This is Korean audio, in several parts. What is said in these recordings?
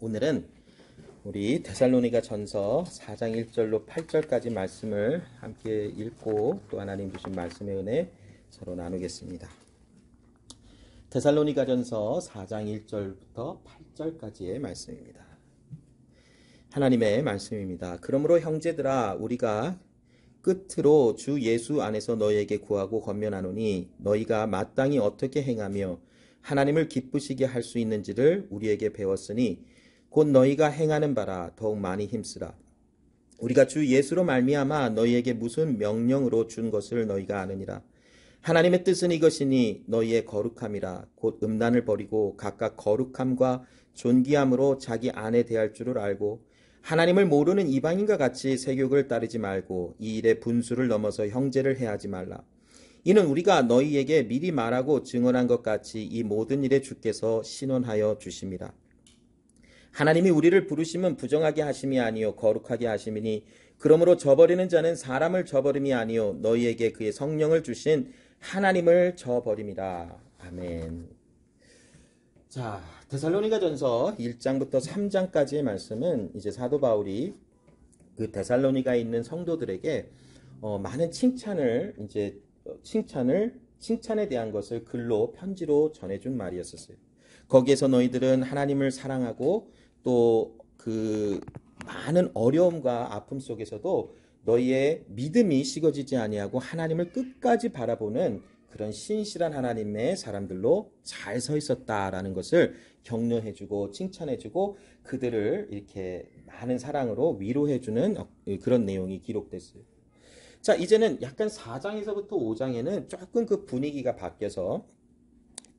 오늘은 우리 데살로니가 전서 4장 1절로 8절까지 말씀을 함께 읽고 또 하나님 주신 말씀의 은혜 서로 나누겠습니다. 데살로니가 전서 4장 1절부터 8절까지의 말씀입니다. 하나님의 말씀입니다. 그러므로 형제들아, 우리가 끝으로 주 예수 안에서 너희에게 구하고 권면하노니 너희가 마땅히 어떻게 행하며 하나님을 기쁘시게 할 수 있는지를 우리에게 배웠으니 곧 너희가 행하는 바라 더욱 많이 힘쓰라. 우리가 주 예수로 말미암아 너희에게 무슨 명령으로 준 것을 너희가 아느니라. 하나님의 뜻은 이것이니 너희의 거룩함이라. 곧 음란을 버리고 각각 거룩함과 존귀함으로 자기 아내 대할 줄을 알고 하나님을 모르는 이방인과 같이 세욕을 따르지 말고 이 일에 분수를 넘어서 형제를 해하지 말라. 이는 우리가 너희에게 미리 말하고 증언한 것 같이 이 모든 일에 주께서 신원하여 주심이라. 하나님이 우리를 부르심은 부정하게 하심이 아니요 거룩하게 하심이니 그러므로 저버리는 자는 사람을 저버림이 아니요 너희에게 그의 성령을 주신 하나님을 저버림이라. 아멘. 자, 데살로니가 전서 1장부터 3장까지의 말씀은 이제 사도 바울이 그 데살로니가에 있는 성도들에게 많은 칭찬에 대한 것을 글로 편지로 전해준 말이었었어요. 거기에서 너희들은 하나님을 사랑하고 또 그 많은 어려움과 아픔 속에서도 너희의 믿음이 식어지지 아니하고 하나님을 끝까지 바라보는 그런 신실한 하나님의 사람들로 잘 서 있었다라는 것을 격려해주고 칭찬해주고 그들을 이렇게 많은 사랑으로 위로해주는 그런 내용이 기록됐어요. 자, 이제는 약간 4장에서부터 5장에는 조금 그 분위기가 바뀌어서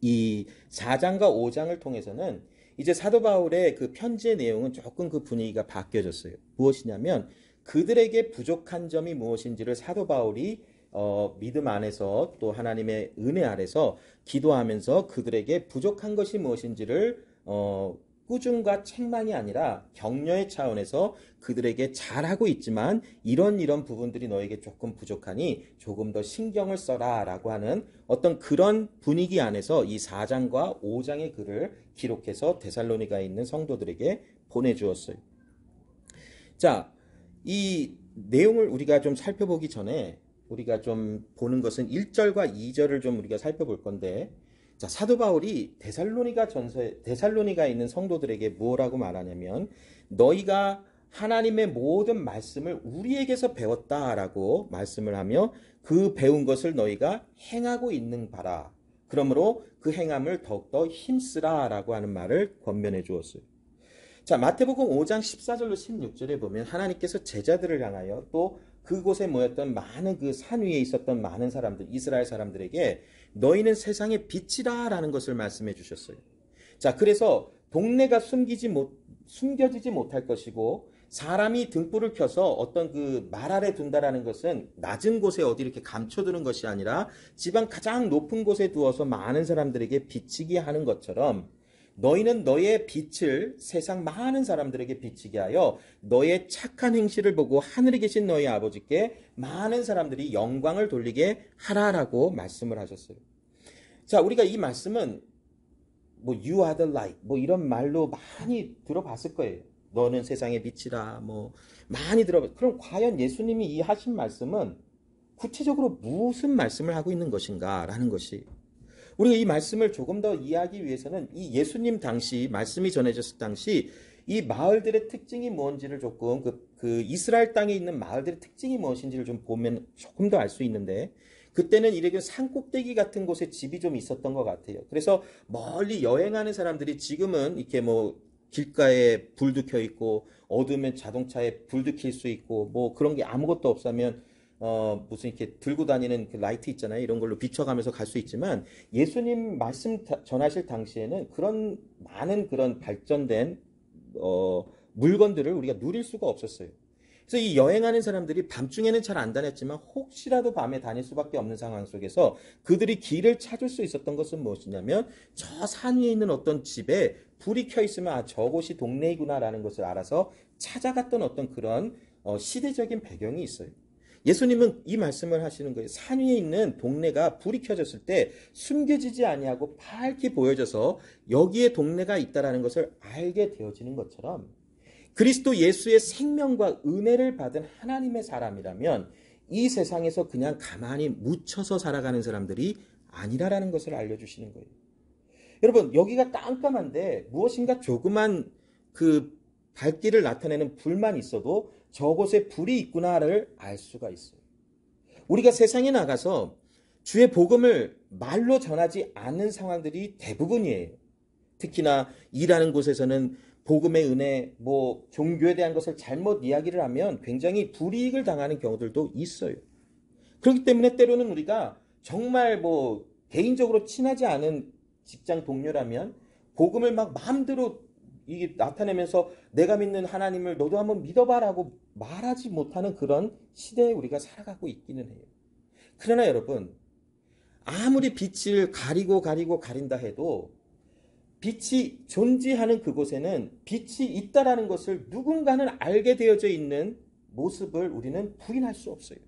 이 4장과 5장을 통해서는 이제 사도 바울의 그 편지의 내용은 조금 그 분위기가 바뀌어졌어요. 무엇이냐면 그들에게 부족한 점이 무엇인지를 사도 바울이 믿음 안에서 또 하나님의 은혜 아래서 기도하면서 그들에게 부족한 것이 무엇인지를 꾸중과 책망이 아니라 격려의 차원에서 그들에게 잘하고 있지만 이런 부분들이 너에게 조금 부족하니 조금 더 신경을 써라 라고 하는 어떤 그런 분위기 안에서 이 4장과 5장의 글을 기록해서 데살로니가에 있는 성도들에게 보내주었어요. 자, 이 내용을 우리가 좀 살펴보기 전에 우리가 좀 보는 것은 1절과 2절을 좀 우리가 살펴볼 건데, 자, 사도 바울이 데살로니가에 있는 성도들에게 뭐라고 말하냐면 너희가 하나님의 모든 말씀을 우리에게서 배웠다라고 말씀을 하며 그 배운 것을 너희가 행하고 있는 바라. 그러므로 그 행함을 더욱더 힘쓰라라고 하는 말을 권면해 주었어요. 자, 마태복음 5장 14절로 16절에 보면 하나님께서 제자들을 향하여 또 그곳에 모였던 많은 그 산 위에 있었던 많은 사람들, 이스라엘 사람들에게 너희는 세상의 빛이라 라는 것을 말씀해 주셨어요. 자, 그래서 동네가 숨겨지지 못할 것이고 사람이 등불을 켜서 어떤 그 말 아래 둔다라는 것은 낮은 곳에 어디 이렇게 감춰두는 것이 아니라 지방 가장 높은 곳에 두어서 많은 사람들에게 비치게 하는 것처럼 너희는 너의 빛을 세상 많은 사람들에게 비치게 하여 너의 착한 행실을 보고 하늘에 계신 너희 아버지께 많은 사람들이 영광을 돌리게 하라라고 말씀을 하셨어요. 자, 우리가 이 말씀은 뭐 you are the light 뭐 이런 말로 많이 들어봤을 거예요. 너는 세상의 빛이라 뭐 많이 들어봤어요. 그럼 과연 예수님이 이 하신 말씀은 구체적으로 무슨 말씀을 하고 있는 것인가라는 것이 우리가 이 말씀을 조금 더 이해하기 위해서는 이 예수님 당시 말씀이 전해졌을 당시 이 마을들의 특징이 뭔지를 조금 그 이스라엘 땅에 있는 마을들의 특징이 무엇인지를 좀 보면 조금 더 알 수 있는데 그때는 이렇게 산꼭대기 같은 곳에 집이 좀 있었던 것 같아요. 그래서 멀리 여행하는 사람들이 지금은 이렇게 뭐 길가에 불도 켜 있고 어두우면 자동차에 불도 켤 수 있고 뭐 그런 게 아무것도 없으면 무슨 이렇게 들고 다니는 그 라이트 있잖아요. 이런 걸로 비춰가면서 갈 수 있지만 예수님 말씀 전하실 당시에는 그런 많은 그런 발전된 물건들을 우리가 누릴 수가 없었어요. 그래서 이 여행하는 사람들이 밤중에는 잘 안 다녔지만 혹시라도 밤에 다닐 수밖에 없는 상황 속에서 그들이 길을 찾을 수 있었던 것은 무엇이냐면 저 산 위에 있는 어떤 집에 불이 켜 있으면 아, 저곳이 동네이구나라는 것을 알아서 찾아갔던 어떤 그런 시대적인 배경이 있어요. 예수님은 이 말씀을 하시는 거예요. 산 위에 있는 동네가 불이 켜졌을 때 숨겨지지 아니하고 밝게 보여져서 여기에 동네가 있다라는 것을 알게 되어지는 것처럼 그리스도 예수의 생명과 은혜를 받은 하나님의 사람이라면 이 세상에서 그냥 가만히 묻혀서 살아가는 사람들이 아니라라는 것을 알려주시는 거예요. 여러분, 여기가 깜깜한데 무엇인가 조그만 그 밝기를 나타내는 불만 있어도 저곳에 불이 있구나를 알 수가 있어요. 우리가 세상에 나가서 주의 복음을 말로 전하지 않는 상황들이 대부분이에요. 특히나 일하는 곳에서는 복음의 은혜, 종교에 대한 것을 잘못 이야기를 하면 굉장히 불이익을 당하는 경우들도 있어요. 그렇기 때문에 때로는 우리가 정말 개인적으로 친하지 않은 직장 동료라면 복음을 막 마음대로 이게 나타내면서 내가 믿는 하나님을 너도 한번 믿어봐라고 말하지 못하는 그런 시대에 우리가 살아가고 있기는 해요. 그러나 여러분, 아무리 빛을 가린다 해도 빛이 존재하는 그곳에는 빛이 있다라는 것을 누군가는 알게 되어져 있는 모습을 우리는 부인할 수 없어요.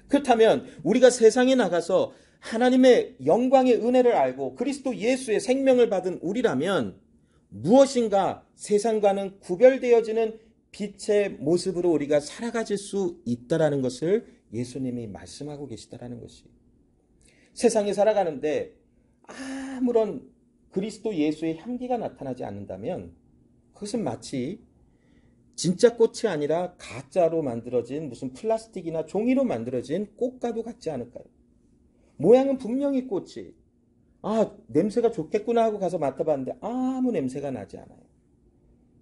그렇다면 우리가 세상에 나가서 하나님의 영광의 은혜를 알고 그리스도 예수의 생명을 받은 우리라면 무엇인가 세상과는 구별되어지는 빛의 모습으로 우리가 살아가질 수 있다라는 것을 예수님이 말씀하고 계시다라는 것이. 세상에 살아가는데 아무런 그리스도 예수의 향기가 나타나지 않는다면 그것은 마치 진짜 꽃이 아니라 가짜로 만들어진 무슨 플라스틱이나 종이로 만들어진 꽃과도 같지 않을까요? 모양은 분명히 꽃이 냄새가 좋겠구나 하고 가서 맡아봤는데 아무 냄새가 나지 않아요.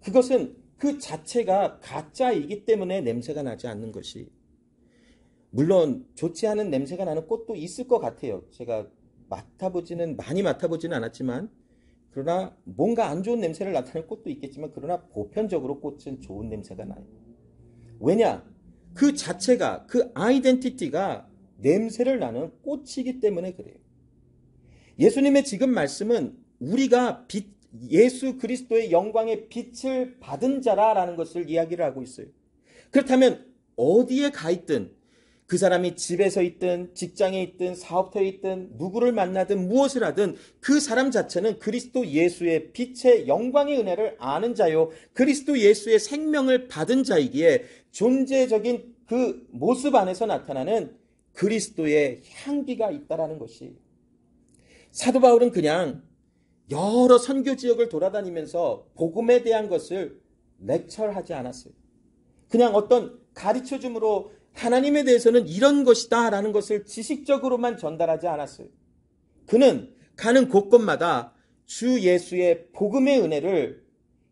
그것은 그 자체가 가짜이기 때문에 냄새가 나지 않는 것이. 물론 좋지 않은 냄새가 나는 꽃도 있을 것 같아요. 제가 많이 맡아보지는 않았지만 그러나 뭔가 안 좋은 냄새를 나타내는 꽃도 있겠지만 그러나 보편적으로 꽃은 좋은 냄새가 나요. 왜냐? 그 자체가 그 아이덴티티가 냄새를 나는 꽃이기 때문에 그래요. 예수님의 지금 말씀은 우리가 예수 그리스도의 영광의 빛을 받은 자라라는 것을 이야기를 하고 있어요. 그렇다면 어디에 가 있든 그 사람이 집에서 있든 직장에 있든 사업터에 있든 누구를 만나든 무엇을 하든 그 사람 자체는 그리스도 예수의 빛의 영광의 은혜를 아는 자요 그리스도 예수의 생명을 받은 자이기에 존재적인 그 모습 안에서 나타나는 그리스도의 향기가 있다라는 것이. 사도 바울은 그냥 여러 선교 지역을 돌아다니면서 복음에 대한 것을 렉처하지 않았어요. 그냥 어떤 가르쳐줌으로 하나님에 대해서는 이런 것이다 라는 것을 지식적으로만 전달하지 않았어요. 그는 가는 곳곳마다 주 예수의 복음의 은혜를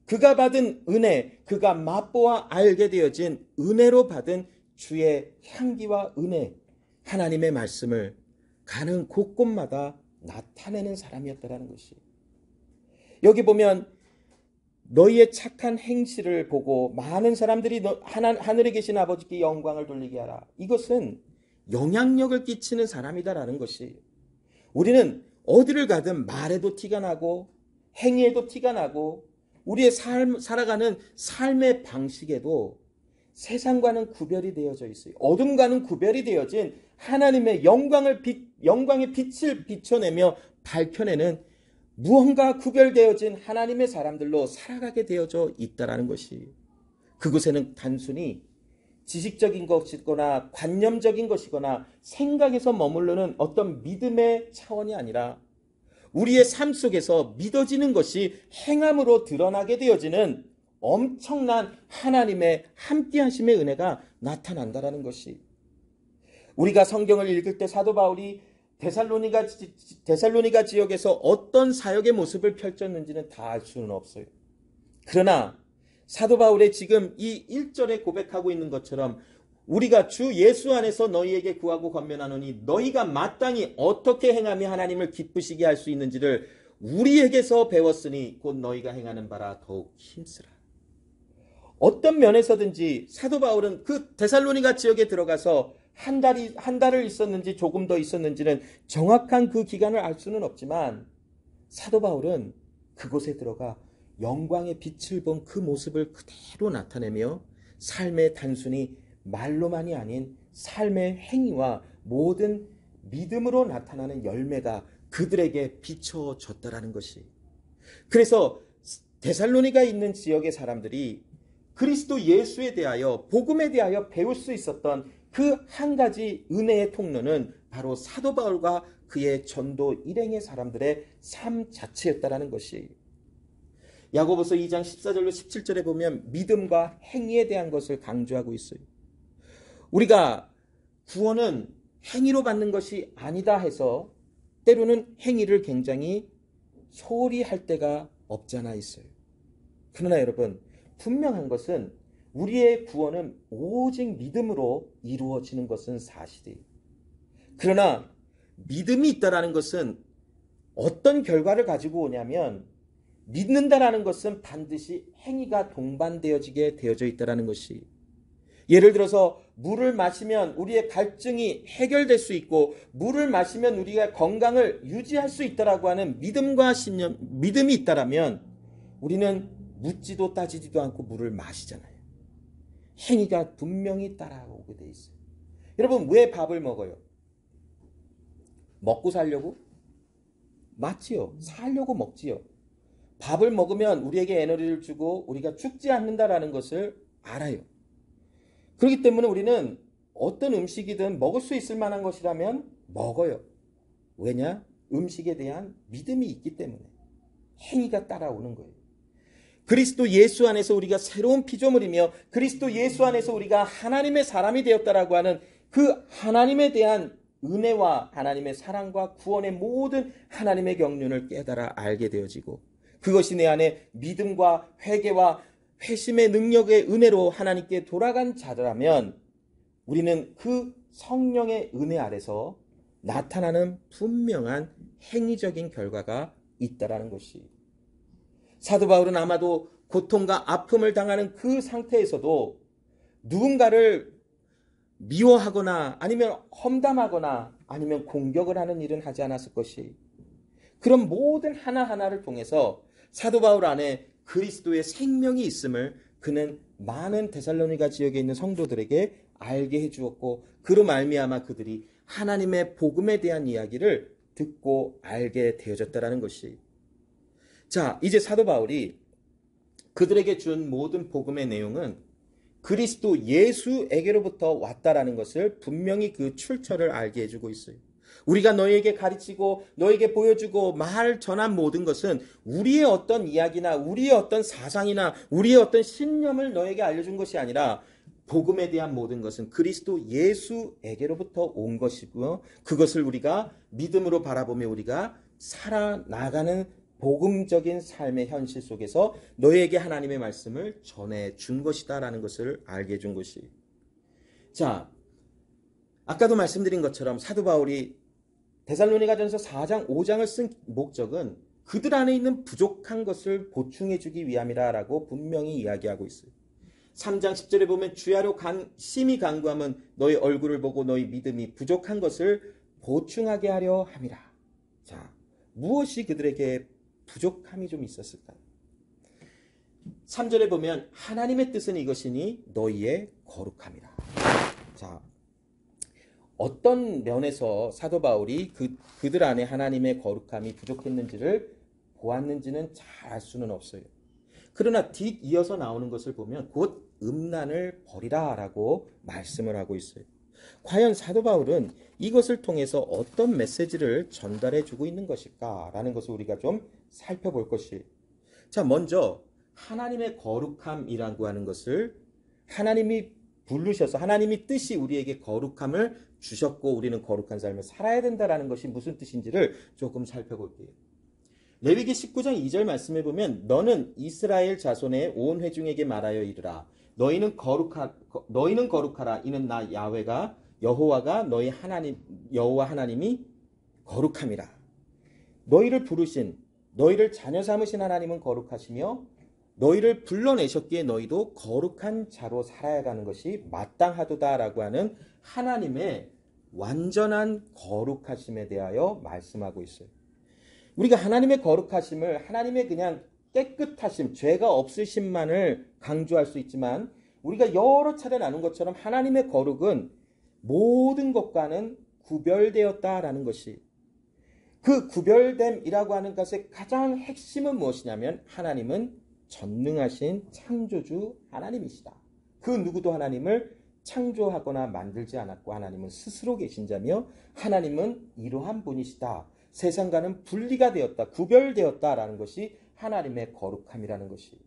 그가 받은 은혜, 그가 맛보아 알게 되어진 은혜로 받은 주의 향기와 은혜, 하나님의 말씀을 가는 곳곳마다 나타내는 사람이었다라는 것이. 여기 보면 너희의 착한 행실을 보고 많은 사람들이 하늘에 계신 아버지께 영광을 돌리게 하라. 이것은 영향력을 끼치는 사람이다라는 것이. 우리는 어디를 가든 말에도 티가 나고 행위에도 티가 나고 우리의 살아가는 삶의 방식에도 세상과는 구별이 되어져 있어요. 어둠과는 구별이 되어진 하나님의 영광의 빛을 비춰내며 밝혀내는 무언가 구별되어진 하나님의 사람들로 살아가게 되어져 있다라는 것이. 그곳에는 단순히 지식적인 것이거나 관념적인 것이거나 생각에서 머무르는 어떤 믿음의 차원이 아니라 우리의 삶 속에서 믿어지는 것이 행함으로 드러나게 되어지는 엄청난 하나님의 함께하심의 은혜가 나타난다라는 것이. 우리가 성경을 읽을 때 사도 바울이 데살로니가 지역에서 어떤 사역의 모습을 펼쳤는지는 다 알 수는 없어요. 그러나 사도 바울의 지금 이 1절에 고백하고 있는 것처럼 우리가 주 예수 안에서 너희에게 구하고 권면하노니 너희가 마땅히 어떻게 행하며 하나님을 기쁘시게 할 수 있는지를 우리에게서 배웠으니 곧 너희가 행하는 바라 더욱 힘쓰라. 어떤 면에서든지 사도 바울은 그 데살로니가 지역에 들어가서 한 달을 있었는지 조금 더 있었는지는 정확한 그 기간을 알 수는 없지만 사도 바울은 그곳에 들어가 영광의 빛을 본 그 모습을 그대로 나타내며 삶의 단순히 말로만이 아닌 삶의 행위와 모든 믿음으로 나타나는 열매가 그들에게 비춰졌다라는 것이. 그래서 데살로니가 있는 지역의 사람들이 그리스도 예수에 대하여, 복음에 대하여 배울 수 있었던 그 한 가지 은혜의 통로는 바로 사도 바울과 그의 전도 일행의 사람들의 삶 자체였다라는 것이. 야고보서 2장 14절로 17절에 보면 믿음과 행위에 대한 것을 강조하고 있어요. 우리가 구원은 행위로 받는 것이 아니다 해서 때로는 행위를 굉장히 소홀히 할 때가 없잖아 있어요. 그러나 여러분, 분명한 것은 우리의 구원은 오직 믿음으로 이루어지는 것은 사실이에요. 그러나 믿음이 있다라는 것은 어떤 결과를 가지고 오냐면, 믿는다라는 것은 반드시 행위가 동반되어지게 되어져 있다라는 것이. 예를 들어서 물을 마시면 우리의 갈증이 해결될 수 있고, 물을 마시면 우리가 건강을 유지할 수 있다라고 하는 믿음과 신념, 믿음이 있다라면 우리는 묻지도 따지지도 않고 물을 마시잖아요. 행위가 분명히 따라오게 돼 있어요. 여러분, 왜 밥을 먹어요? 먹고 살려고? 맞지요. 살려고 먹지요. 밥을 먹으면 우리에게 에너지를 주고 우리가 죽지 않는다라는 것을 알아요. 그렇기 때문에 우리는 어떤 음식이든 먹을 수 있을 만한 것이라면 먹어요. 왜냐? 음식에 대한 믿음이 있기 때문에. 행위가 따라오는 거예요. 그리스도 예수 안에서 우리가 새로운 피조물이며 그리스도 예수 안에서 우리가 하나님의 사람이 되었다라고 하는 그 하나님에 대한 은혜와 하나님의 사랑과 구원의 모든 하나님의 경륜을 깨달아 알게 되어지고, 그것이 내 안에 믿음과 회개와 회심의 능력의 은혜로 하나님께 돌아간 자라면 우리는 그 성령의 은혜 아래서 나타나는 분명한 행위적인 결과가 있다라는 것이. 사도 바울은 아마도 고통과 아픔을 당하는 그 상태에서도 누군가를 미워하거나 아니면 험담하거나 아니면 공격을 하는 일은 하지 않았을 것이. 그런 모든 하나하나를 통해서 사도 바울 안에 그리스도의 생명이 있음을 그는 많은 데살로니가 지역에 있는 성도들에게 알게 해주었고, 그로 말미암아 그들이 하나님의 복음에 대한 이야기를 듣고 알게 되어졌다라는 것이. 자, 이제 사도 바울이 그들에게 준 모든 복음의 내용은 그리스도 예수에게로부터 왔다라는 것을 분명히 그 출처를 알게 해주고 있어요. 우리가 너희에게 가르치고 너희에게 보여주고 말 전한 모든 것은 우리의 어떤 이야기나 우리의 어떤 사상이나 우리의 어떤 신념을 너희에게 알려준 것이 아니라, 복음에 대한 모든 것은 그리스도 예수에게로부터 온 것이고요. 그것을 우리가 믿음으로 바라보며 우리가 살아나가는 복음적인 삶의 현실 속에서 너희에게 하나님의 말씀을 전해준 것이다라는 것을 알게 해준 것이. 자, 아까도 말씀드린 것처럼 사도 바울이 데살로니가전서 4장 5장을 쓴 목적은 그들 안에 있는 부족한 것을 보충해 주기 위함이라고 분명히 이야기하고 있어요. 3장 10절에 보면 주야로 심히 간구함은 너희 얼굴을 보고 너희 믿음이 부족한 것을 보충하게 하려 함이라. 자, 무엇이 그들에게 부족함이 좀 있었을까요? 3절에 보면 하나님의 뜻은 이것이니 너희의 거룩함이라. 자, 어떤 면에서 사도 바울이 그들 안에 하나님의 거룩함이 부족했는지를 보았는지는 잘 알 수는 없어요. 그러나 뒤이어서 나오는 것을 보면 곧 음란을 버리라 라고 말씀을 하고 있어요. 과연 사도 바울은 이것을 통해서 어떤 메시지를 전달해 주고 있는 것일까 라는 것을 우리가 좀 살펴볼 것이. 자, 먼저 하나님의 거룩함이라고 하는 것을 하나님이 부르셔서 하나님이 뜻이 우리에게 거룩함을 주셨고 우리는 거룩한 삶을 살아야 된다라는 것이 무슨 뜻인지를 조금 살펴볼게요. 레위기 19장 2절 말씀에 보면 너는 이스라엘 자손의 온 회중에게 말하여 이르라. 너희는 거룩하라. 이는 나 야훼가 여호와가 너희 하나님 여호와 하나님이 거룩함이라. 너희를 부르신 너희를 자녀 삼으신 하나님은 거룩하시며 너희를 불러내셨기에 너희도 거룩한 자로 살아야 하는 것이 마땅하도다라고 하는 하나님의 완전한 거룩하심에 대하여 말씀하고 있어요. 우리가 하나님의 거룩하심을 하나님의 그냥 깨끗하심, 죄가 없으심만을 강조할 수 있지만 우리가 여러 차례 나눈 것처럼 하나님의 거룩은 모든 것과는 구별되었다라는 것이, 그 구별됨이라고 하는 것의 가장 핵심은 무엇이냐면 하나님은 전능하신 창조주 하나님이시다. 그 누구도 하나님을 창조하거나 만들지 않았고 하나님은 스스로 계신 자며 하나님은 이러한 분이시다. 세상과는 분리가 되었다, 구별되었다라는 것이 하나님의 거룩함이라는 것이.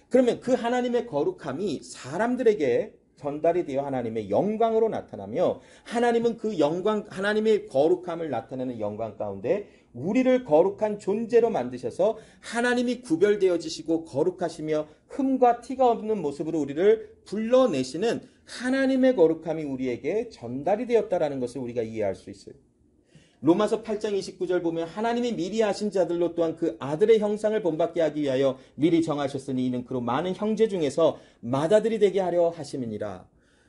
그러면 그 하나님의 거룩함이 사람들에게 전달이 되어 하나님의 영광으로 나타나며 하나님은 그 영광, 하나님의 거룩함을 나타내는 영광 가운데 우리를 거룩한 존재로 만드셔서 하나님이 구별되어지시고 거룩하시며 흠과 티가 없는 모습으로 우리를 불러내시는 하나님의 거룩함이 우리에게 전달이 되었다라는 것을 우리가 이해할 수 있어요. 로마서 8장 29절 보면 하나님이 미리 아신 자들로 또한 그 아들의 형상을 본받게 하기 위하여 미리 정하셨으니 이는 그로 많은 형제 중에서 맏아들이 되게 하려 하심이니라.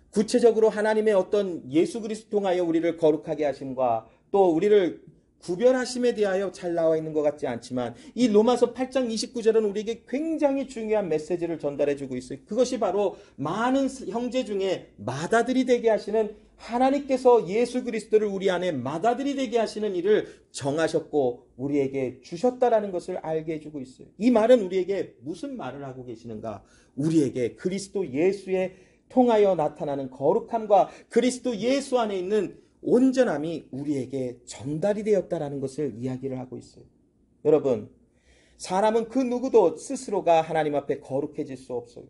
구체적으로 하나님의 어떤 예수 그리스도 통하여 우리를 거룩하게 하심과 또 우리를 구별하심에 대하여 잘 나와 있는 것 같지 않지만 이 로마서 8장 29절은 우리에게 굉장히 중요한 메시지를 전달해 주고 있어요. 그것이 바로 많은 형제 중에 맏아들이 되게 하시는 하나님께서 예수 그리스도를 우리 안에 맏아들이 되게 하시는 일을 정하셨고 우리에게 주셨다라는 것을 알게 해주고 있어요. 이 말은 우리에게 무슨 말을 하고 계시는가? 우리에게 그리스도 예수에 통하여 나타나는 거룩함과 그리스도 예수 안에 있는 온전함이 우리에게 전달이 되었다라는 것을 이야기를 하고 있어요. 여러분, 사람은 그 누구도 스스로가 하나님 앞에 거룩해질 수 없어요.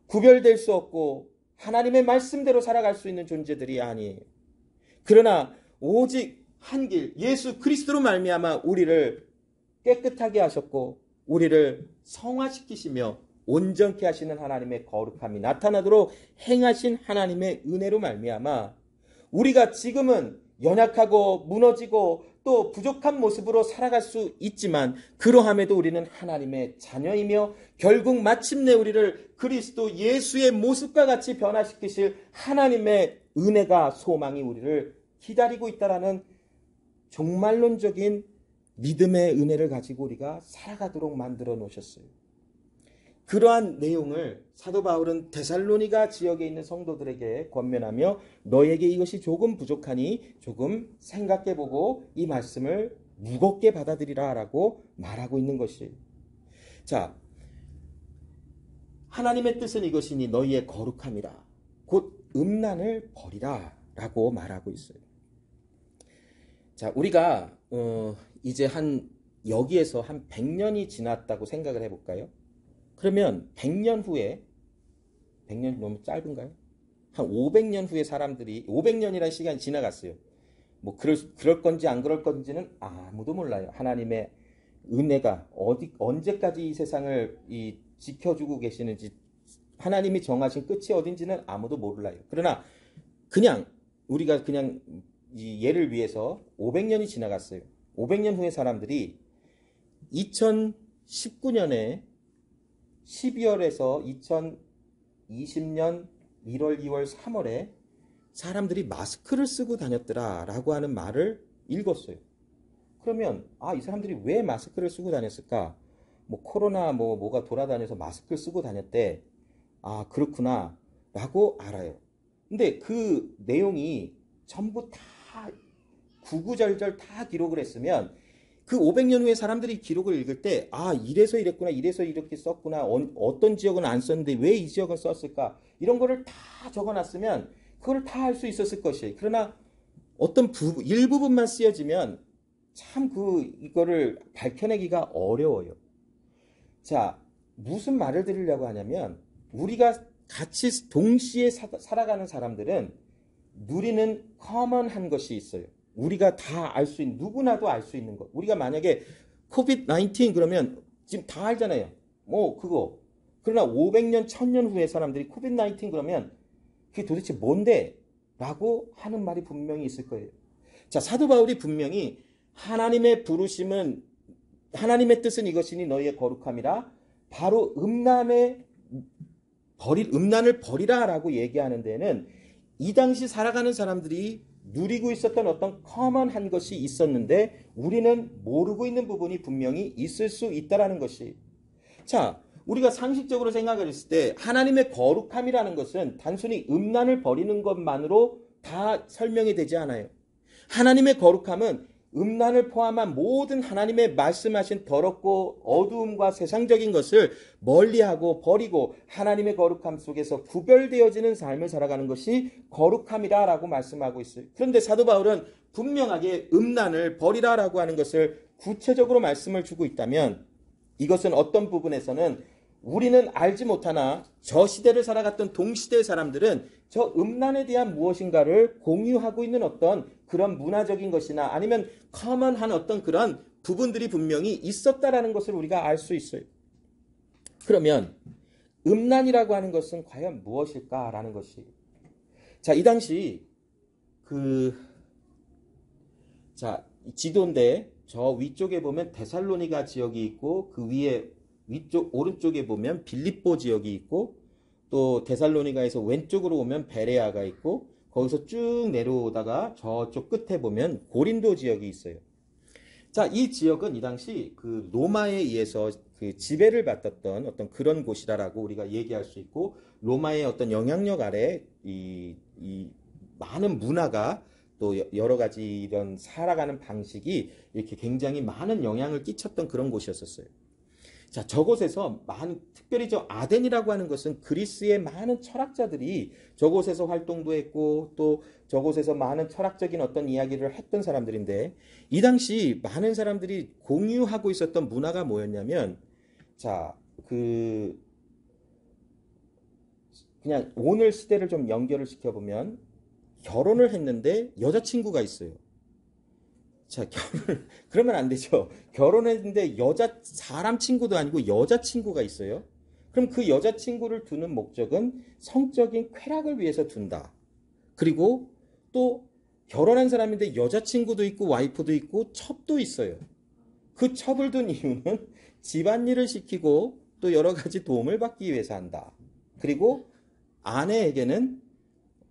구별될 수 없고 하나님의 말씀대로 살아갈 수 있는 존재들이 아니에요. 그러나 오직 한 길, 예수 그리스도로 말미암아 우리를 깨끗하게 하셨고 우리를 성화시키시며 온전케 하시는 하나님의 거룩함이 나타나도록 행하신 하나님의 은혜로 말미암아 우리가 지금은 연약하고 무너지고 또 부족한 모습으로 살아갈 수 있지만 그러함에도 우리는 하나님의 자녀이며 결국 마침내 우리를 그리스도 예수의 모습과 같이 변화시키실 하나님의 은혜가 소망이 우리를 기다리고 있다라는 종말론적인 믿음의 은혜를 가지고 우리가 살아가도록 만들어 놓으셨어요. 그러한 내용을 사도 바울은 데살로니가 지역에 있는 성도들에게 권면하며 너에게 이것이 조금 부족하니 조금 생각해보고 이 말씀을 무겁게 받아들이라 라고 말하고 있는 것이에요. 자, 하나님의 뜻은 이것이니 너희의 거룩함이라 곧 음란을 버리라 라고 말하고 있어요. 자, 우리가 이제 여기에서 한 100년이 지났다고 생각을 해볼까요? 그러면 100년 후에 100년 너무 짧은가요? 한 500년 후에 사람들이 500년이라는 시간이 지나갔어요. 뭐 그럴 건지 안 그럴 건지는 아무도 몰라요. 하나님의 은혜가 언제까지 이 세상을 지켜주고 계시는지 하나님이 정하신 끝이 어딘지는 아무도 몰라요. 그러나 그냥 우리가 그냥 이 예를 위해서 500년이 지나갔어요. 500년 후에 사람들이 2019년에 12월에서 2020년 1월, 2월, 3월에 사람들이 마스크를 쓰고 다녔더라 라고 하는 말을 읽었어요. 그러면 이 사람들이 왜 마스크를 쓰고 다녔을까? 뭐 코로나 뭐가 돌아다녀서 마스크를 쓰고 다녔대. 그렇구나 라고 알아요. 근데 그 내용이 전부 다 구구절절 다 기록을 했으면 그 500년 후에 사람들이 기록을 읽을 때 이래서 이랬구나, 이래서 이렇게 썼구나, 어떤 지역은 안 썼는데 왜 이 지역은 썼을까, 이런 거를 다 적어놨으면 그걸 다 알 수 있었을 것이에요. 그러나 어떤 일부분만 쓰여지면 참 이거를 밝혀내기가 어려워요. 자, 무슨 말을 드리려고 하냐면 우리가 같이 동시에 살아가는 사람들은 누리는 커먼한 것이 있어요. 우리가 다 알 수 있는, 누구나도 알 수 있는 것. 우리가 만약에 코비드-19 그러면 지금 다 알잖아요. 그거. 그러나 500년, 1000년 후에 사람들이 코비드-19 그러면 그게 도대체 뭔데? 라고 하는 말이 분명히 있을 거예요. 자, 사도 바울이 분명히 하나님의 부르심은, 하나님의 뜻은 이것이니 너희의 거룩함이라 바로 음란을 버리라 라고 얘기하는 데는 이 당시 살아가는 사람들이 누리고 있었던 어떤 커먼한 것이 있었는데 우리는 모르고 있는 부분이 분명히 있을 수 있다라는 것이. 자, 우리가 상식적으로 생각을 했을 때 하나님의 거룩함이라는 것은 단순히 음란을 버리는 것만으로 다 설명이 되지 않아요. 하나님의 거룩함은 음란을 포함한 모든 하나님의 말씀하신 더럽고 어두움과 세상적인 것을 멀리하고 버리고 하나님의 거룩함 속에서 구별되어지는 삶을 살아가는 것이 거룩함이라고 말씀하고 있어요. 그런데 사도 바울은 분명하게 음란을 버리라라고 하는 것을 구체적으로 말씀을 주고 있다면 이것은 어떤 부분에서는 우리는 알지 못하나 저 시대를 살아갔던 동시대의 사람들은 저 음란에 대한 무엇인가를 공유하고 있는 어떤 그런 문화적인 것이나 아니면 커먼한 어떤 그런 부분들이 분명히 있었다라는 것을 우리가 알 수 있어요. 그러면 음란이라고 하는 것은 과연 무엇일까라는 것이. 자, 이 당시 지도인데 저 위쪽에 보면 데살로니가 지역이 있고 그 위에 위쪽 오른쪽에 보면 빌립보 지역이 있고 또 데살로니가에서 왼쪽으로 오면 베레아가 있고 거기서 쭉 내려오다가 저쪽 끝에 보면 고린도 지역이 있어요. 자, 이 지역은 이 당시 그 로마에 의해서 그 지배를 받았던 어떤 그런 곳이다라고 우리가 얘기할 수 있고 로마의 어떤 영향력 아래 이 많은 문화가 또 여러 가지 이런 살아가는 방식이 이렇게 굉장히 많은 영향을 끼쳤던 그런 곳이었었어요. 자, 저곳에서 특별히 저 아덴이라고 하는 것은 그리스의 많은 철학자들이 저곳에서 활동도 했고 또 저곳에서 많은 철학적인 어떤 이야기를 했던 사람들인데 이 당시 많은 사람들이 공유하고 있었던 문화가 뭐였냐면 자, 그냥 오늘 시대를 좀 연결을 시켜보면 결혼을 했는데 여자친구가 있어요. 자, 그러면 안 되죠. 결혼했는데 사람 친구도 아니고 여자친구가 있어요. 그럼 그 여자친구를 두는 목적은 성적인 쾌락을 위해서 둔다. 그리고 또 결혼한 사람인데 여자친구도 있고 와이프도 있고 첩도 있어요. 그 첩을 둔 이유는 집안일을 시키고 또 여러 가지 도움을 받기 위해서 한다. 그리고 아내에게는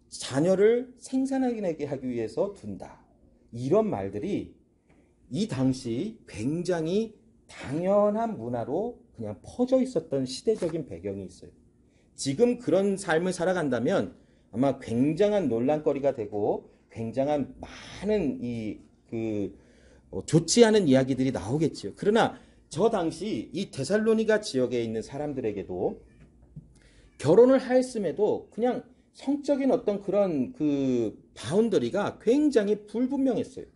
자녀를 생산하게 하기 위해서 둔다. 이런 말들이 이 당시 굉장히 당연한 문화로 그냥 퍼져 있었던 시대적인 배경이 있어요. 지금 그런 삶을 살아간다면 아마 굉장한 논란거리가 되고 굉장한 많은 좋지 않은 이야기들이 나오겠지요. 그러나 저 당시 이 데살로니가 지역에 있는 사람들에게도 결혼을 하였음에도 그냥 성적인 어떤 그런 바운더리가 굉장히 불분명했어요.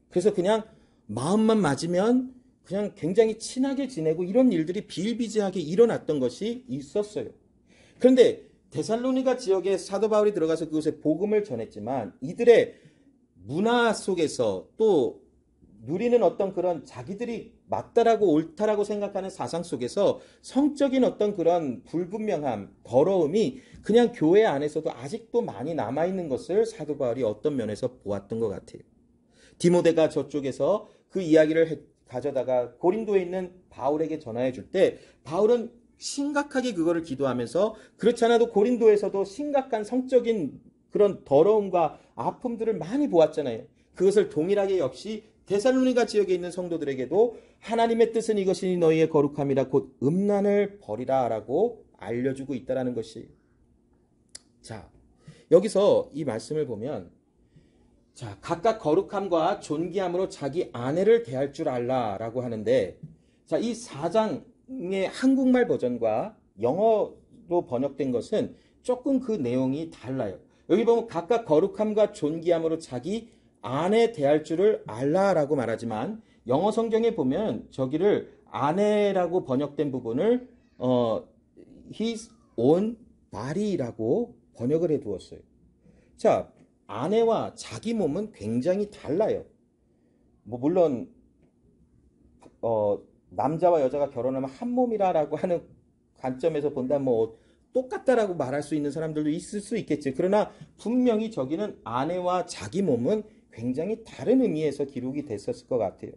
그래서 그냥 마음만 맞으면 그냥 굉장히 친하게 지내고 이런 일들이 비일비재하게 일어났던 것이 있었어요. 그런데 데살로니가 지역에 사도 바울이 들어가서 그곳에 복음을 전했지만 이들의 문화 속에서 또 누리는 어떤 그런 자기들이 맞다라고 옳다라고 생각하는 사상 속에서 성적인 어떤 그런 불분명함, 더러움이 그냥 교회 안에서도 아직도 많이 남아있는 것을 사도 바울이 어떤 면에서 보았던 것 같아요. 디모데가 저쪽에서 그 이야기를 가져다가 고린도에 있는 바울에게 전화해 줄 때 바울은 심각하게 그거를 기도하면서 그렇지 않아도 고린도에서도 심각한 성적인 그런 더러움과 아픔들을 많이 보았잖아요. 그것을 동일하게 역시 데살로니가 지역에 있는 성도들에게도 하나님의 뜻은 이것이 너희의 거룩함이라 곧 음란을 버리라 라고 알려주고 있다는 것이. 자, 여기서 이 말씀을 보면 자, 각각 거룩함과 존귀함으로 자기 아내를 대할 줄 알라 라고 하는데 자, 이 4장의 한국말 버전과 영어로 번역된 것은 조금 그 내용이 달라요. 여기 보면 각각 거룩함과 존귀함으로 자기 아내 대할 줄을 알라라고 말하지만 영어 성경에 보면 저기를 아내라고 번역된 부분을 his own body라고 번역을 해 두었어요. 자, 아내와 자기 몸은 굉장히 달라요. 물론 남자와 여자가 결혼하면 한 몸이라고 하는 관점에서 본다면 똑같다라고 말할 수 있는 사람들도 있을 수 있겠죠. 그러나 분명히 저기는 아내와 자기 몸은 굉장히 다른 의미에서 기록이 됐었을 것 같아요.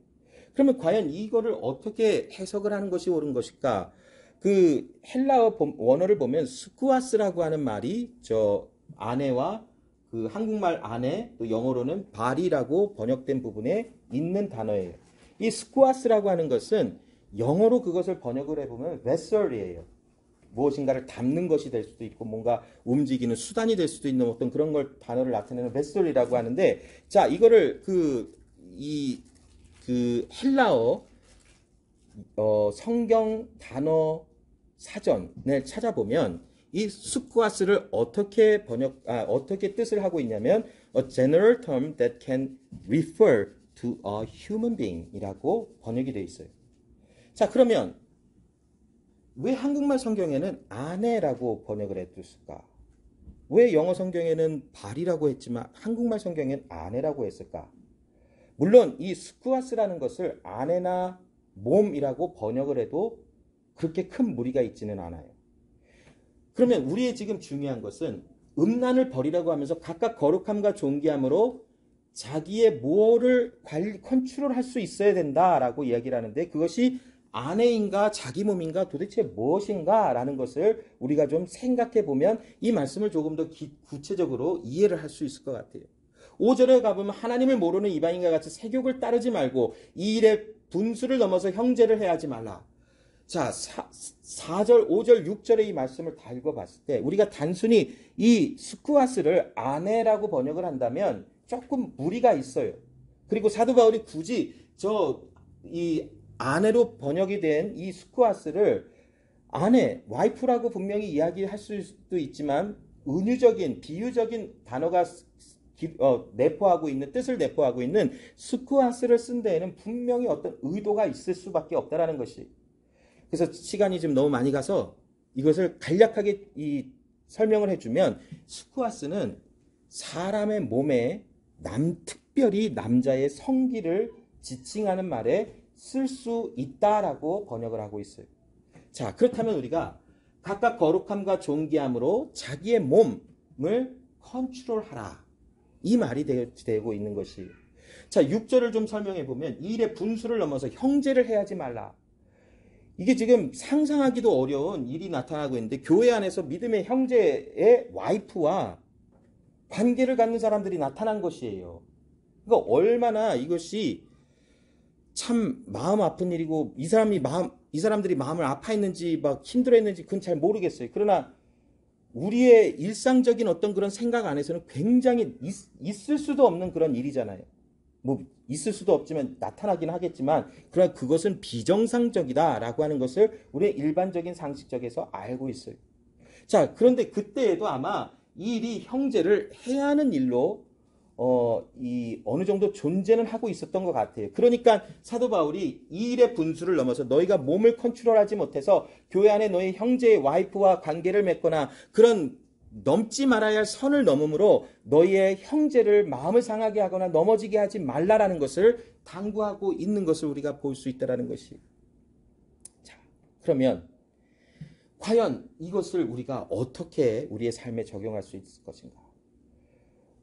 그러면 과연 이거를 어떻게 해석을 하는 것이 옳은 것일까? 그 헬라어 원어를 보면 스쿠아스라고 하는 말이 저 아내와 그 한국말 아내 또 영어로는 바리라고 번역된 부분에 있는 단어예요. 이 스쿠아스라고 하는 것은 영어로 그것을 번역을 해보면 vessel이에요. 무엇인가를 담는 것이 될 수도 있고 뭔가 움직이는 수단이 될 수도 있는 어떤 그런 걸 단어를 나타내는 베슬이라고 하는데 자 이거를 그 헬라어 성경 단어 사전을 찾아보면 이 스쿠아스를 어떻게 뜻을 하고 있냐면 a general term that can refer to a human being이라고 번역이 되어 있어요. 자 그러면 왜 한국말 성경에는 아내라고 번역을 해뒀을까? 왜 영어 성경에는 발이라고 했지만 한국말 성경엔 아내라고 했을까? 물론 이 스쿠아스라는 것을 아내나 몸이라고 번역을 해도 그렇게 큰 무리가 있지는 않아요. 그러면 우리의 지금 중요한 것은 음란을 버리라고 하면서 각각 거룩함과 존귀함으로 자기의 뭐를 컨트롤할 수 있어야 된다라고 이야기를 하는데 그것이 아내인가 자기 몸인가 도대체 무엇인가 라는 것을 우리가 좀 생각해 보면 이 말씀을 조금 더 구체적으로 이해를 할 수 있을 것 같아요. 5절에 가보면 하나님을 모르는 이방인과 같이 세욕을 따르지 말고 이 일에 분수를 넘어서 형제를 해하지 말라. 자 4절 5절 6절의 이 말씀을 다 읽어봤을 때 우리가 단순히 이 스쿠아스를 아내라고 번역을 한다면 조금 무리가 있어요. 그리고 사도 바울이 굳이 이 아내로 번역이 된 이 스쿠아스를 아내, 와이프라고 분명히 이야기할 수도 있지만 은유적인, 비유적인 단어가 내포하고 있는 뜻을 내포하고 있는 스쿠아스를 쓴 데에는 분명히 어떤 의도가 있을 수밖에 없다라는 것이. 그래서 시간이 지금 너무 많이 가서 이것을 간략하게 설명을 해주면 스쿠아스는 사람의 몸에 특별히 남자의 성기를 지칭하는 말에 쓸 수 있다라고 번역을 하고 있어요. 자, 그렇다면 우리가 각각 거룩함과 존귀함으로 자기의 몸을 컨트롤하라. 이 말이 되고 있는 것이. 자, 6절을 좀 설명해 보면 이 일의 분수를 넘어서 형제를 해하지 말라. 이게 지금 상상하기도 어려운 일이 나타나고 있는데 교회 안에서 믿음의 형제의 와이프와 관계를 갖는 사람들이 나타난 것이에요. 그러니까 얼마나 이것이 참 마음 아픈 일이고 이 사람들이 마음을 아파했는지 막 힘들어했는지 그건 잘 모르겠어요. 그러나 우리의 일상적인 어떤 그런 생각 안에서는 굉장히 있을 수도 없는 그런 일이잖아요. 뭐 있을 수도 없지만 나타나긴 하겠지만 그러나 그것은 비정상적이다라고 하는 것을 우리의 일반적인 상식적에서 알고 있어요. 자, 그런데 그때에도 아마 이 일이 형제를 해야 하는 일로 어느 정도 존재는 하고 있었던 것 같아요. 그러니까 사도 바울이 이 일의 분수를 넘어서 너희가 몸을 컨트롤하지 못해서 교회 안에 너희 형제의 와이프와 관계를 맺거나 그런 넘지 말아야 할 선을 넘음으로 너희의 형제를 마음을 상하게 하거나 넘어지게 하지 말라라는 것을 당부하고 있는 것을 우리가 볼 수 있다는 것이. 자, 그러면 과연 이것을 우리가 어떻게 우리의 삶에 적용할 수 있을 것인가?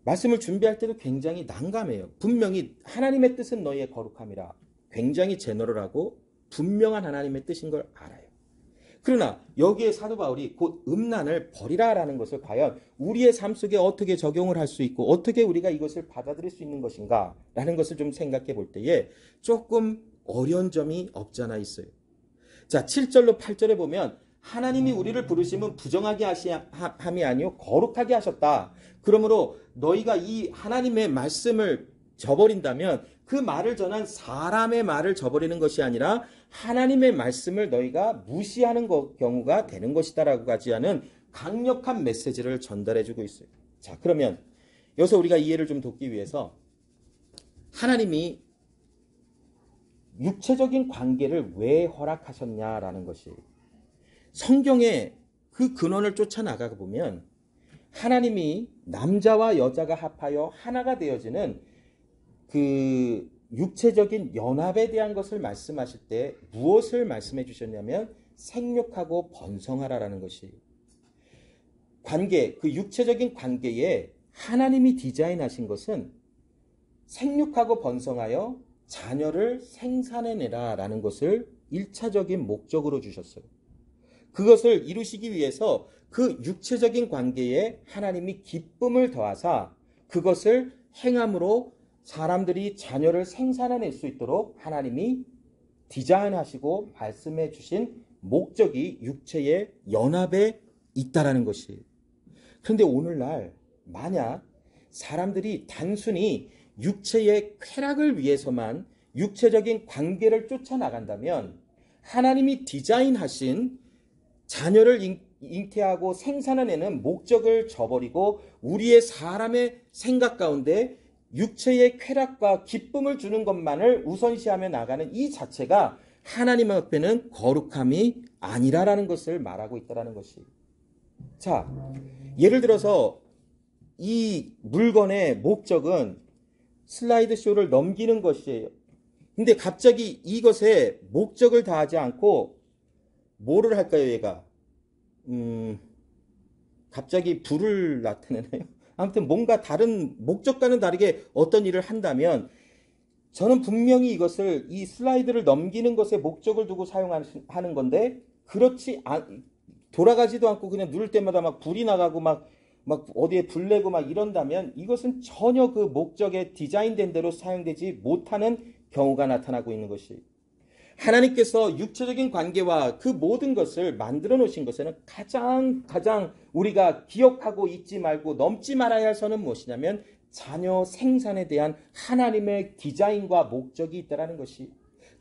말씀을 준비할 때도 굉장히 난감해요. 분명히 하나님의 뜻은 너희의 거룩함이라. 굉장히 제너럴하고 분명한 하나님의 뜻인 걸 알아요. 그러나 여기에 사도 바울이 곧 음란을 버리라라는 것을 과연 우리의 삶 속에 어떻게 적용을 할 수 있고 어떻게 우리가 이것을 받아들일 수 있는 것인가 라는 것을 좀 생각해 볼 때에 조금 어려운 점이 없지 않아 있어요. 자, 7절로 8절에 보면 하나님이 우리를 부르심은 부정하게 함이 아니요 거룩하게 하셨다. 그러므로 너희가 이 하나님의 말씀을 저버린다면 그 말을 전한 사람의 말을 저버리는 것이 아니라 하나님의 말씀을 너희가 무시하는 경우가 되는 것이다라고 하는 강력한 메시지를 전달해주고 있어요. 자, 그러면 여기서 우리가 이해를 좀 돕기 위해서 하나님이 육체적인 관계를 왜 허락하셨냐라는 것이 성경의 그 근원을 쫓아나가 보면 하나님이 남자와 여자가 합하여 하나가 되어지는 그 육체적인 연합에 대한 것을 말씀하실 때 무엇을 말씀해 주셨냐면 생육하고 번성하라라는 것이 관계, 그 육체적인 관계에 하나님이 디자인하신 것은 생육하고 번성하여 자녀를 생산해내라라는 것을 1차적인 목적으로 주셨어요. 그것을 이루시기 위해서 그 육체적인 관계에 하나님이 기쁨을 더하사 그것을 행함으로 사람들이 자녀를 생산해낼 수 있도록 하나님이 디자인하시고 말씀해 주신 목적이 육체의 연합에 있다라는 것이에요. 그런데 오늘날 만약 사람들이 단순히 육체의 쾌락을 위해서만 육체적인 관계를 쫓아나간다면 하나님이 디자인하신 자녀를 잉태하고 생산해내는 목적을 저버리고 우리의 사람의 생각 가운데 육체의 쾌락과 기쁨을 주는 것만을 우선시하며 나가는 이 자체가 하나님 앞에는 거룩함이 아니라라는 것을 말하고 있다는 것이. 자, 예를 들어서 이 물건의 목적은 슬라이드 쇼를 넘기는 것이에요. 근데 갑자기 이것에 목적을 다하지 않고 뭐를 할까요, 얘가? 갑자기 불을 나타내나요? 아무튼 뭔가 다른 목적과는 다르게 어떤 일을 한다면 저는 분명히 이것을 이 슬라이드를 넘기는 것에 목적을 두고 사용하는 건데 그렇지 돌아가지도 않고 그냥 누를 때마다 막 불이 나가고 막 어디에 불 내고 막 이런다면 이것은 전혀 그 목적에 디자인된 대로 사용되지 못하는 경우가 나타나고 있는 것이. 하나님께서 육체적인 관계와 그 모든 것을 만들어 놓으신 것에는 가장 우리가 기억하고 잊지 말고 넘지 말아야 할 선은 무엇이냐면 자녀 생산에 대한 하나님의 디자인과 목적이 있다는 것이.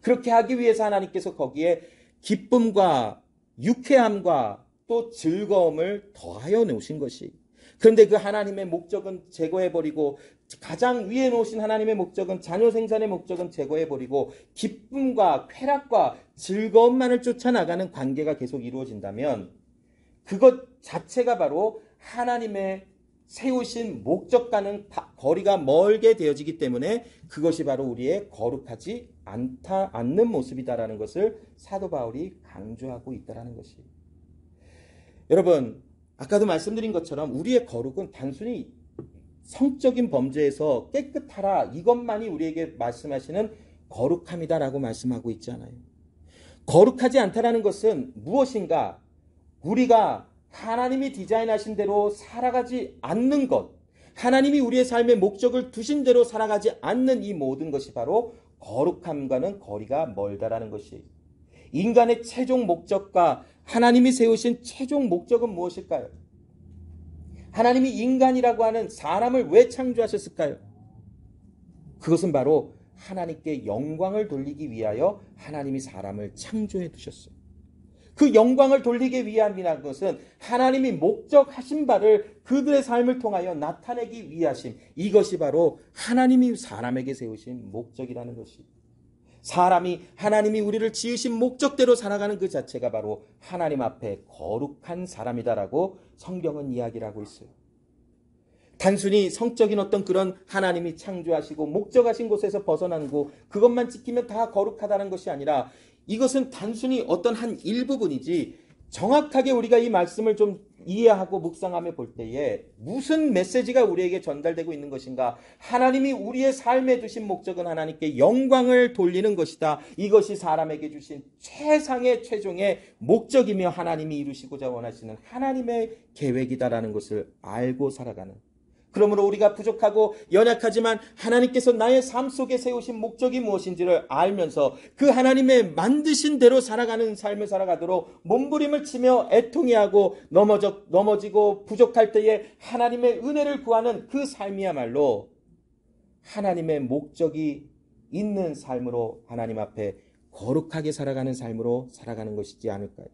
그렇게 하기 위해서 하나님께서 거기에 기쁨과 유쾌함과 또 즐거움을 더하여 놓으신 것이. 그런데 그 하나님의 목적은 제거해버리고 가장 위에 놓으신 하나님의 목적은 자녀 생산의 목적은 제거해버리고 기쁨과 쾌락과 즐거움만을 쫓아나가는 관계가 계속 이루어진다면 그것 자체가 바로 하나님의 세우신 목적과는 거리가 멀게 되어지기 때문에 그것이 바로 우리의 거룩하지 않는 모습이다라는 것을 사도 바울이 강조하고 있다는 것이. 여러분, 아까도 말씀드린 것처럼 우리의 거룩은 단순히 성적인 범죄에서 깨끗하라 이것만이 우리에게 말씀하시는 거룩함이다라고 말씀하고 있지 않아요. 거룩하지 않다라는 것은 무엇인가? 우리가 하나님이 디자인하신 대로 살아가지 않는 것, 하나님이 우리의 삶의 목적을 두신 대로 살아가지 않는 이 모든 것이 바로 거룩함과는 거리가 멀다라는 것이. 인간의 최종 목적과 하나님이 세우신 최종 목적은 무엇일까요? 하나님이 인간이라고 하는 사람을 왜 창조하셨을까요? 그것은 바로 하나님께 영광을 돌리기 위하여 하나님이 사람을 창조해 두셨어요. 그 영광을 돌리기 위함이라는 것은 하나님이 목적하신 바를 그들의 삶을 통하여 나타내기 위하심. 이것이 바로 하나님이 사람에게 세우신 목적이라는 것이. 사람이 하나님이 우리를 지으신 목적대로 살아가는 그 자체가 바로 하나님 앞에 거룩한 사람이다라고 성경은 이야기를 하고 있어요. 단순히 성적인 어떤 그런 하나님이 창조하시고 목적하신 곳에서 벗어나고 그것만 지키면 다 거룩하다는 것이 아니라 이것은 단순히 어떤 한 일부분이지 정확하게 우리가 이 말씀을 좀 이해하고 묵상하며 볼 때에 무슨 메시지가 우리에게 전달되고 있는 것인가? 하나님이 우리의 삶에 두신 목적은 하나님께 영광을 돌리는 것이다. 이것이 사람에게 주신 최상의 최종의 목적이며 하나님이 이루시고자 원하시는 하나님의 계획이다라는 것을 알고 살아가는. 그러므로 우리가 부족하고 연약하지만 하나님께서 나의 삶 속에 세우신 목적이 무엇인지를 알면서 그 하나님의 만드신 대로 살아가는 삶을 살아가도록 몸부림을 치며 애통해하고 넘어지고 부족할 때에 하나님의 은혜를 구하는 그 삶이야말로 하나님의 목적이 있는 삶으로 하나님 앞에 거룩하게 살아가는 삶으로 살아가는 것이지 않을까요?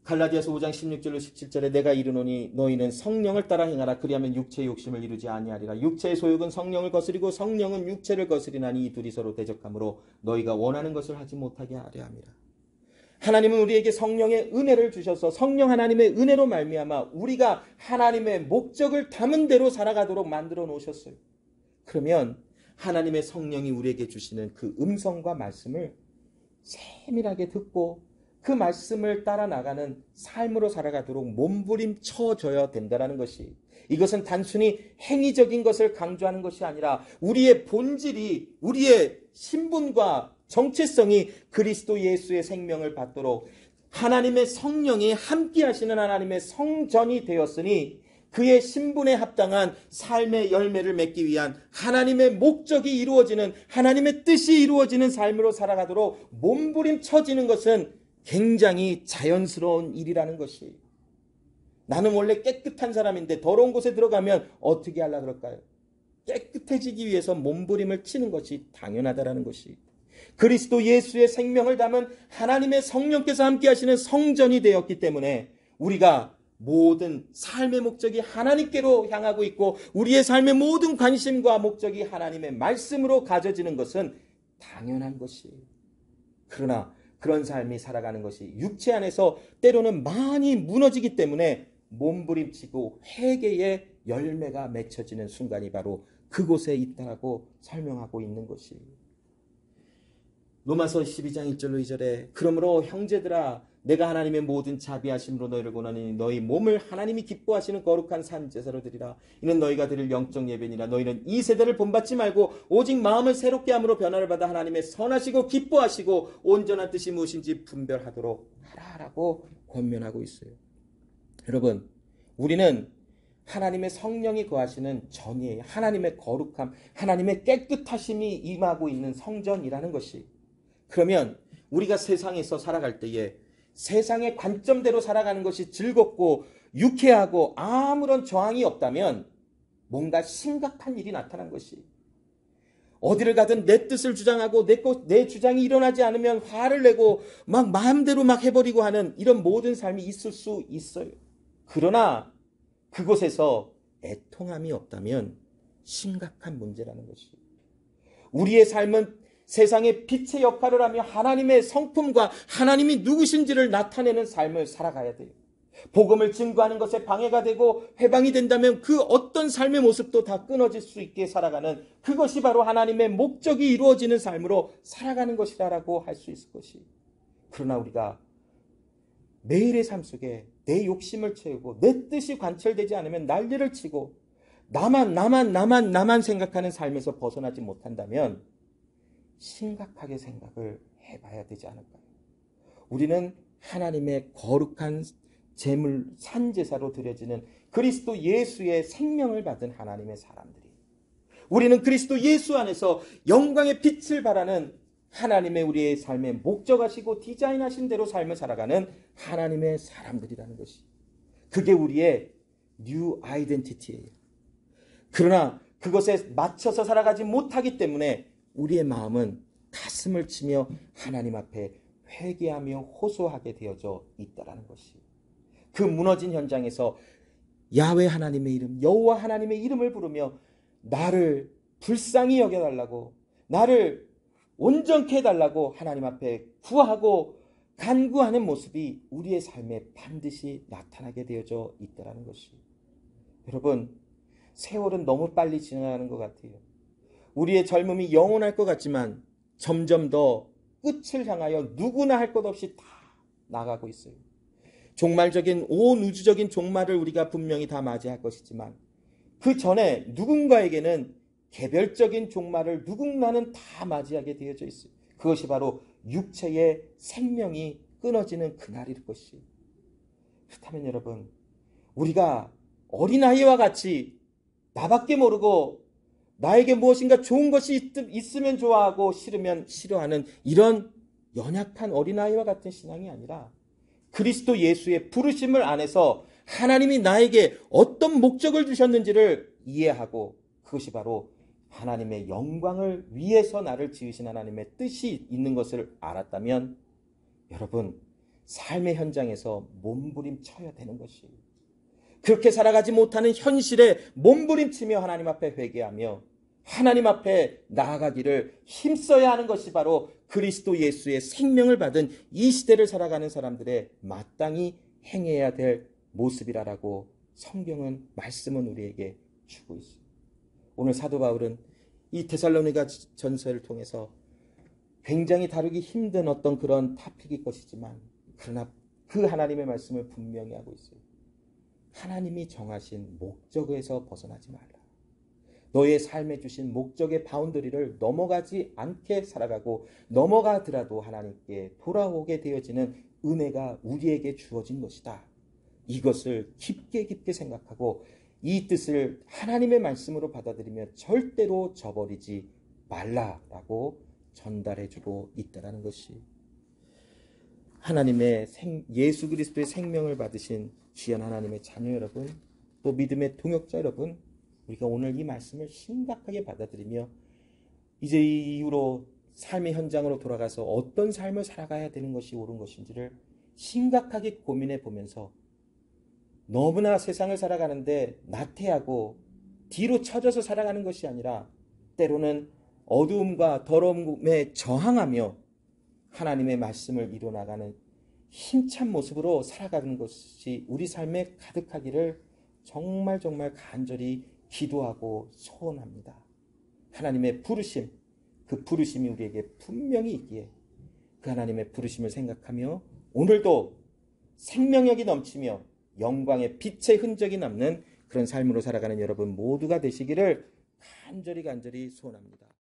갈라디아서 5장 16절로 17절에 내가 이르노니 너희는 성령을 따라 행하라. 그리하면 육체의 욕심을 이루지 아니하리라. 육체의 소욕은 성령을 거스리고 성령은 육체를 거스리나니 이 둘이 서로 대적하므로 너희가 원하는 것을 하지 못하게 하려 함이라. 하나님은 우리에게 성령의 은혜를 주셔서 성령 하나님의 은혜로 말미암아 우리가 하나님의 목적을 담은 대로 살아가도록 만들어 놓으셨어요. 그러면 하나님의 성령이 우리에게 주시는 그 음성과 말씀을 세밀하게 듣고 그 말씀을 따라 나가는 삶으로 살아가도록 몸부림쳐줘야 된다는 것이, 이것은 단순히 행위적인 것을 강조하는 것이 아니라 우리의 본질이, 우리의 신분과 정체성이 그리스도 예수의 생명을 받도록 하나님의 성령이 함께 하시는 하나님의 성전이 되었으니 그의 신분에 합당한 삶의 열매를 맺기 위한 하나님의 목적이 이루어지는, 하나님의 뜻이 이루어지는 삶으로 살아가도록 몸부림쳐지는 것은 굉장히 자연스러운 일이라는 것이, 나는 원래 깨끗한 사람인데 더러운 곳에 들어가면 어떻게 하려고 그럴까요? 깨끗해지기 위해서 몸부림을 치는 것이 당연하다라는 것이, 그리스도 예수의 생명을 담은 하나님의 성령께서 함께 하시는 성전이 되었기 때문에 우리가 모든 삶의 목적이 하나님께로 향하고 있고, 우리의 삶의 모든 관심과 목적이 하나님의 말씀으로 가져지는 것은 당연한 것이에요. 그러나 그런 삶이 살아가는 것이 육체 안에서 때로는 많이 무너지기 때문에 몸부림치고 회개의 열매가 맺혀지는 순간이 바로 그곳에 있다라고 설명하고 있는 것이, 로마서 12장 1절로 2절에 그러므로 형제들아 내가 하나님의 모든 자비하심으로 너희를 권하니 너희 몸을 하나님이 기뻐하시는 거룩한 산 제사로 드리라. 이는 너희가 드릴 영적 예배니라. 너희는 이 세대를 본받지 말고 오직 마음을 새롭게 함으로 변화를 받아 하나님의 선하시고 기뻐하시고 온전한 뜻이 무엇인지 분별하도록 하라라고 권면하고 있어요. 여러분, 우리는 하나님의 성령이 거하시는 전이에요. 하나님의 거룩함, 하나님의 깨끗하심이 임하고 있는 성전이라는 것이. 그러면 우리가 세상에서 살아갈 때에 세상의 관점대로 살아가는 것이 즐겁고 유쾌하고 아무런 저항이 없다면 뭔가 심각한 일이 나타난 것이, 어디를 가든 내 뜻을 주장하고 내 주장이 일어나지 않으면 화를 내고 막 마음대로 막 해버리고 하는 이런 모든 삶이 있을 수 있어요. 그러나 그곳에서 애통함이 없다면 심각한 문제라는 것이, 우리의 삶은 세상의 빛의 역할을 하며 하나님의 성품과 하나님이 누구신지를 나타내는 삶을 살아가야 돼요. 복음을 증거하는 것에 방해가 되고 회방이 된다면 그 어떤 삶의 모습도 다 끊어질 수 있게 살아가는, 그것이 바로 하나님의 목적이 이루어지는 삶으로 살아가는 것이라고 할 수 있을 것이. 그러나 우리가 매일의 삶 속에 내 욕심을 채우고 내 뜻이 관철되지 않으면 난리를 치고 나만 생각하는 삶에서 벗어나지 못한다면 심각하게 생각을 해봐야 되지 않을까요? 우리는 하나님의 거룩한 제물 산제사로 드려지는 그리스도 예수의 생명을 받은 하나님의 사람들이, 우리는 그리스도 예수 안에서 영광의 빛을 발하는 하나님의 우리의 삶의 목적하시고 디자인하신 대로 삶을 살아가는 하나님의 사람들이라는 것이, 그게 우리의 뉴 아이덴티티예요. 그러나 그것에 맞춰서 살아가지 못하기 때문에 우리의 마음은 가슴을 치며 하나님 앞에 회개하며 호소하게 되어져 있다라는 것이, 그 무너진 현장에서 야훼 하나님의 이름, 여호와 하나님의 이름을 부르며 나를 불쌍히 여겨달라고, 나를 온전케 해달라고 하나님 앞에 구하고 간구하는 모습이 우리의 삶에 반드시 나타나게 되어져 있다라는 것이. 여러분, 세월은 너무 빨리 지나가는 것 같아요. 우리의 젊음이 영원할 것 같지만 점점 더 끝을 향하여 누구나 할 것 없이 다 나가고 있어요. 종말적인 온 우주적인 종말을 우리가 분명히 다 맞이할 것이지만 그 전에 누군가에게는 개별적인 종말을 누군가는 다 맞이하게 되어져 있어요. 그것이 바로 육체의 생명이 끊어지는 그날일 것이. 그렇다면 여러분, 우리가 어린아이와 같이 나밖에 모르고 나에게 무엇인가 좋은 것이 있으면 좋아하고 싫으면 싫어하는 이런 연약한 어린아이와 같은 신앙이 아니라 그리스도 예수의 부르심을 안에서 하나님이 나에게 어떤 목적을 주셨는지를 이해하고 그것이 바로 하나님의 영광을 위해서 나를 지으신 하나님의 뜻이 있는 것을 알았다면 여러분, 삶의 현장에서 몸부림쳐야 되는 것이, 그렇게 살아가지 못하는 현실에 몸부림치며 하나님 앞에 회개하며 하나님 앞에 나아가기를 힘써야 하는 것이 바로 그리스도 예수의 생명을 받은 이 시대를 살아가는 사람들의 마땅히 행해야 될 모습이라고 성경은, 말씀은 우리에게 주고 있습니다. 오늘 사도 바울은 이 데살로니가 전서를 통해서 굉장히 다루기 힘든 어떤 그런 토픽일 것이지만 그러나 그 하나님의 말씀을 분명히 하고 있어요. 하나님이 정하신 목적에서 벗어나지 말라. 너의 삶에 주신 목적의 바운더리를 넘어가지 않게 살아가고 넘어가더라도 하나님께 돌아오게 되어지는 은혜가 우리에게 주어진 것이다. 이것을 깊게 생각하고 이 뜻을 하나님의 말씀으로 받아들이며 절대로 저버리지 말라라고 전달해주고 있다는 것이, 하나님의 예수 그리스도의 생명을 받으신 귀한 하나님의 자녀 여러분, 또 믿음의 동역자 여러분, 우리가 오늘 이 말씀을 심각하게 받아들이며 이제 이 이후로 삶의 현장으로 돌아가서 어떤 삶을 살아가야 되는 것이 옳은 것인지를 심각하게 고민해 보면서, 너무나 세상을 살아가는데 나태하고 뒤로 처져서 살아가는 것이 아니라 때로는 어두움과 더러움에 저항하며 하나님의 말씀을 이루어나가는 힘찬 모습으로 살아가는 것이 우리 삶에 가득하기를 정말 간절히 기도하고 소원합니다. 하나님의 부르심, 그 부르심이 우리에게 분명히 있기에 그 하나님의 부르심을 생각하며 오늘도 생명력이 넘치며 영광의 빛의 흔적이 남는 그런 삶으로 살아가는 여러분 모두가 되시기를 간절히 소원합니다.